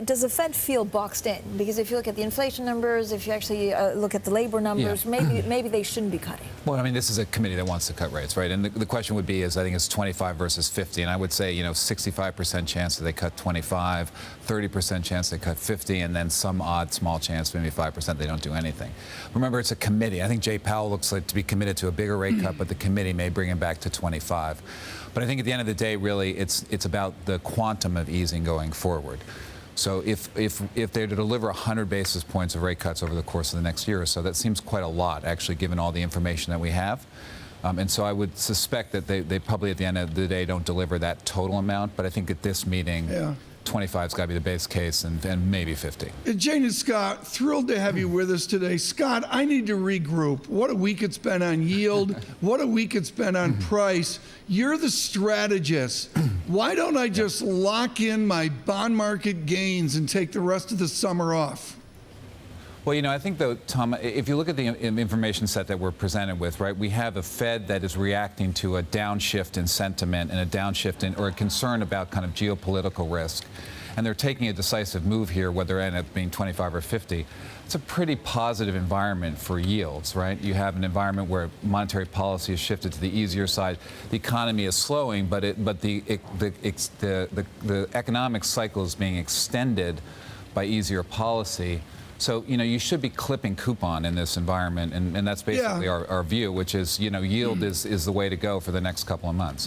does the Fed feel boxed in? Because if you look at the inflation numbers, if you actually look at the labor numbers, maybe they shouldn't be cutting. Well, I mean, this is a committee that wants to cut rates, right? And the question would be, I think it's 25 versus 50. And I would say, 65% chance that they cut 25, 30% chance they cut 50, and then some odd small chance, maybe 5% they don't do anything. Remember, it's a committee. I think Jay Powell looks like to be committed to a bigger rate cut, but the committee may bring him back to 25. But I think at the end of the day, really, it's about the quantum of easing going forward. So if they're to deliver 100 basis points of rate cuts over the course of the next year or so, that seems quite a lot, actually, given all the information that we have. And so I would suspect that they probably, at the end of the day, don't deliver that total amount. But I think at this meeting, 25's got to be the base case, and maybe 50. Jane and Scott, thrilled to have you with us today. Scott, I need to regroup. What a week it's been on yield. What a week it's been on price. You're the strategist. Why don't I just lock in my bond market gains and take the rest of the summer off? Well, I think, though, Tom, if you look at the information set that we're presented with, right, we have a Fed that is reacting to a downshift in sentiment and a downshift in, or a concern about kind of geopolitical risk. And they're taking a decisive move here, whether it ends up being 25 or 50. It's a pretty positive environment for yields, right? You have an environment where monetary policy has shifted to the easier side. The economy is slowing, but the economic cycle is being extended by easier policy. So, you should be clipping coupon in this environment, and that's basically our view, which is, yield is the way to go for the next couple of months.